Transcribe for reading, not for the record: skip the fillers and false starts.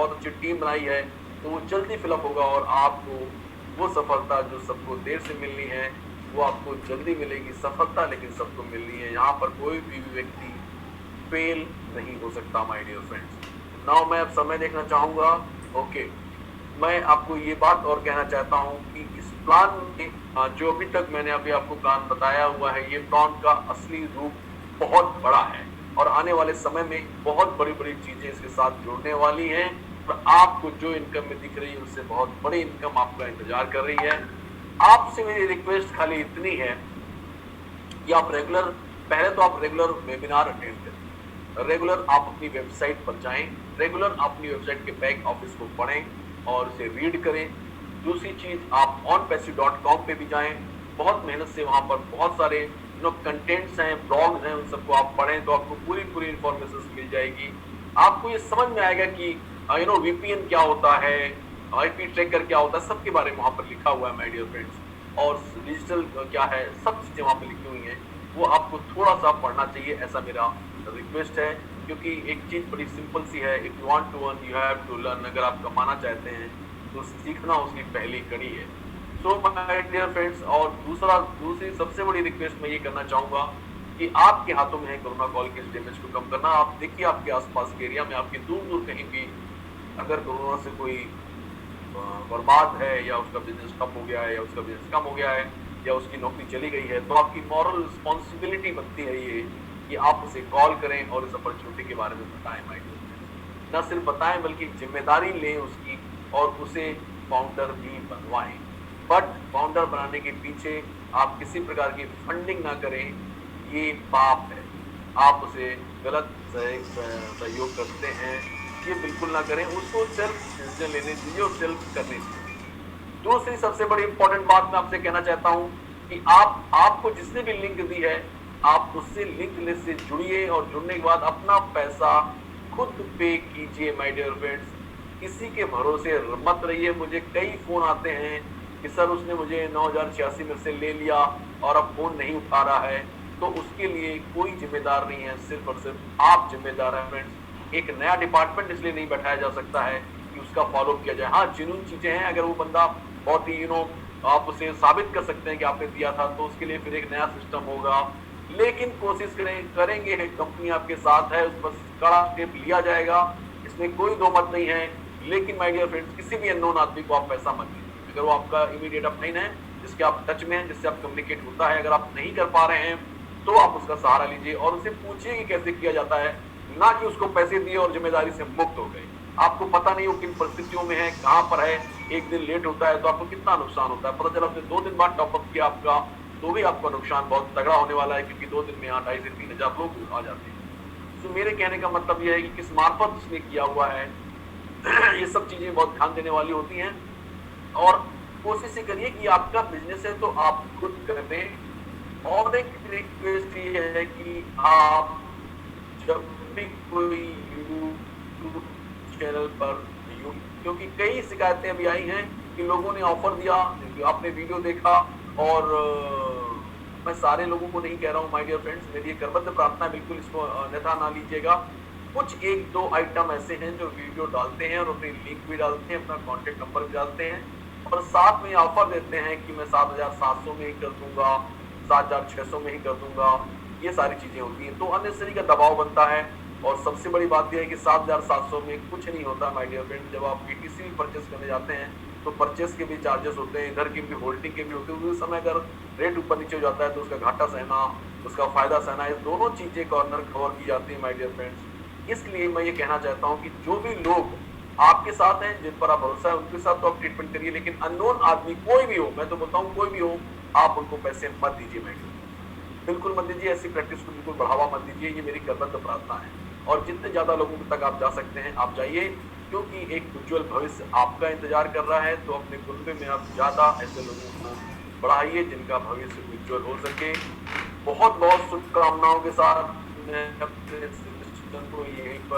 बहुत अच्छी टीम बनाई है तो वो जल्दी फिलअप होगा और आपको वो सफलता जो सबको देर से मिलनी है वो आपको जल्दी मिलेगी सफलता, लेकिन सबको मिलनी है। यहाँ पर कोई भी व्यक्ति फेल नहीं हो सकता माय डियर फ्रेंड्स। नाउ मैं अब समय देखना चाहूंगा। ओके, मैं आपको ये बात और कहना चाहता हूँ कि इस प्लान में जो अभी तक मैंने अभी आपको प्लान बताया हुआ है, ये प्लान का असली रूप बहुत बड़ा है और आने वाले समय में बहुत बड़ी-बड़ी चीजें इसके साथ जुड़ने वाली हैं और आपको जो इनकम में दिख रही है उससे बहुत बड़ी इनकम आपका इंतजार कर रही है। आपसे मेरी रिक्वेस्ट खाली इतनी है कि आप रेगुलर पहले तो आप रेगुलर वेबिनार अटेंड करें, रेगुलर आप अपनी वेबसाइट पर जाएं, रेगुलर अपनी वेबसाइट के बैक ऑफिस को पढ़ें और उसे रीड करें। दूसरी चीज आप onpassive.com पे भी जाएं, बहुत मेहनत से वहां पर बहुत सारे कंटेंट्स हैं, ब्लॉग्स हैं, उन सबको आप पढ़ें तो आपको पूरी इंफॉर्मेशन मिल जाएगी। आपको ये समझ में आएगा कि वीपीएन क्या होता है, आईपी ट्रैकर क्या होता है, सबके बारे में वहां पर लिखा हुआ है माय डियर फ्रेंड्स। और डिजिटल क्या है, सब चीजें वहां पर लिखी हुई हैं, वो आपको थोड़ा सा पढ़ना चाहिए, ऐसा मेरा रिक्वेस्ट है। क्योंकि एक चीज बड़ी सिंपल सी है, if you want to earn you have to learn. अगर आप कमाना चाहते हैं तो सीखना उसकी पहली कड़ी है। सो माय डियर फ्रेंड्स, और दूसरी सबसे बड़ी रिक्वेस्ट मैं ये करना चाहूंगा कि आपके हाथों में है कोरोना कॉल के इस डैमेज को कम करना। आप देखिए आपके आसपास के एरिया में, आपके दूर कहीं भी अगर कोरोना से कोई बर्बाद है या उसका बिजनेस ठप हो गया है या उसका बिजनेस कम हो गया है या उसकी नौकरी चली गई है, तो आपकी मॉरल रिस्पॉन्सिबिलिटी बनती है ये कि आप उसे कॉल करें और इस अपॉर्चुनिटी के बारे में बताएं माय डियर फ्रेंड्स। न सिर्फ बताएं बल्कि जिम्मेदारी लें उसकी और उसे फाउंडर भी बनवाएं। बट फाउंडर बनाने के पीछे आप किसी प्रकार की फंडिंग ना करें, ये पाप है। आप उसे गलत सहयोग करते हैं, ये बिल्कुल ना करें। उसको सेल्फ डिसीजन लेने दीजिए और सेल्फ करने दीजिए। दूसरी सबसे बड़ी इंपॉर्टेंट बात मैं आपसे कहना चाहता हूं कि आपको जिसने भी लिंक दी है, आप उससे लिंक लिस्ट से जुड़िए और जुड़ने के बाद अपना पैसा खुद पे कीजिए माय डियर फ्रेंड्स। किसी के भरोसे मत रहिए। मुझे कई फोन आते हैं कि सर उसने मुझे 9086 में से ले लिया और अब फोन नहीं उठा रहा है, तो उसके लिए कोई जिम्मेदार नहीं है, सिर्फ और सिर्फ आप जिम्मेदार हैं फ्रेंड्स। एक नया डिपार्टमेंट इसलिए नहीं बैठाया जा सकता है कि उसका फॉलो किया जाए। हाँ, जिन्होंने चीजें हैं, अगर वो बंदा बहुत ही आप उसे साबित कर सकते हैं कि आपने दिया था, तो उसके लिए फिर एक नया सिस्टम होगा। लेकिन कोशिश करेंगे, कंपनी आपके साथ है, उस पर कड़ा स्टेप लिया जाएगा, इसमें कोई दो मत नहीं है। लेकिन माय डियर फ्रेंड्स, किसी भी अननोन आदमी को आप पैसा मत दीजिए। अगर वो आपका इमीडिएट अपलाइन है, जिसके आप टच में हैं, जिससे आप कम्युनिकेट होता है, अगर आप नहीं कर पा रहे हैं तो आप उसका सहारा लीजिए और उसे पूछिए कि कैसे किया जाता है, ना कि उसको पैसे दिए और जिम्मेदारी से मुक्त हो गए। आपको पता नहीं हो किन परिस्थितियों में है, कहां पर है, एक दिन लेट होता है तो आपको कितना नुकसान होता है। पता चला आपने 2 दिन बाद टॉपअप किया आपका, तो भी आपका नुकसान बहुत तगड़ा होने वाला है, क्योंकि 2 दिन में यहाँ 2,500 से 3,000 लोग आ जाते हैं। तो मेरे कहने का मतलब यह है कि किस मार्फत उसने किया हुआ है, ये सब चीजें बहुत ध्यान देने वाली होती हैं। और कोशिश करिए कि आपका बिजनेस है तो आप खुद करें। और एक रिक्वेस्ट ये है कि आप जब भी कोई यूट्यूब चैनल पर, क्योंकि कई शिकायतें अभी आई हैं कि लोगों ने ऑफर दिया, आपने वीडियो देखा, और मैं सारे लोगों को नहीं कह रहा हूँ माय डियर फ्रेंड्स, मेरी एक करबद्ध प्रार्थना है, बिल्कुल इसको अन्यथा ना लीजिएगा। कुछ 1-2 आइटम ऐसे हैं जो वीडियो डालते हैं और अपनी लिंक भी डालते हैं, अपना कॉन्टेक्ट नंबर भी डालते हैं और साथ में ऑफर देते हैं कि मैं 7,700 में ही कर दूंगा, 7,600 में ही कर दूंगा। ये सारी चीजें होती हैं, तो अननेसेसरी का दबाव बनता है। और सबसे बड़ी बात यह है कि 7,700 में कुछ नहीं होता माय डियर फ्रेंड। जब आप बीटीसी भी परचेस करने जाते हैं तो परचेस के भी चार्जेस होते हैं, इधर के भी होल्डिंग के भी होते हैं। उस समय अगर रेट ऊपर नीचे हो जाता है तो उसका घाटा सहना, उसका फायदा सहना, ये दोनों चीजें कॉर्नर कवर की जाती है माय डियर फ्रेंड्स। इसलिए मैं ये कहना चाहता हूँ कि जो भी लोग आपके साथ हैं, जिन पर आप भरोसा है, उनके साथ तो आप ट्रीटमेंट करिए, लेकिन अननोन आदमी कोई भी हो, मैं तो बोलता हूँ कोई भी हो, आप उनको पैसे मत दीजिए माय डियर, बिल्कुल मत दीजिए। ऐसी प्रैक्टिस को बिल्कुल बढ़ावा मत दीजिए, ये मेरी करबद्ध प्रार्थना है। और जितने ज्यादा लोगों तक आप जा सकते हैं आप जाइए, क्योंकि एक उज्जवल भविष्य आपका इंतजार कर रहा है। तो अपने कुनबे में आप ज्यादा ऐसे लोगों को बढ़ाइए जिनका भविष्य उज्जवल हो सके। बहुत बहुत शुभकामनाओं के साथ मैं अपने को यहीं पर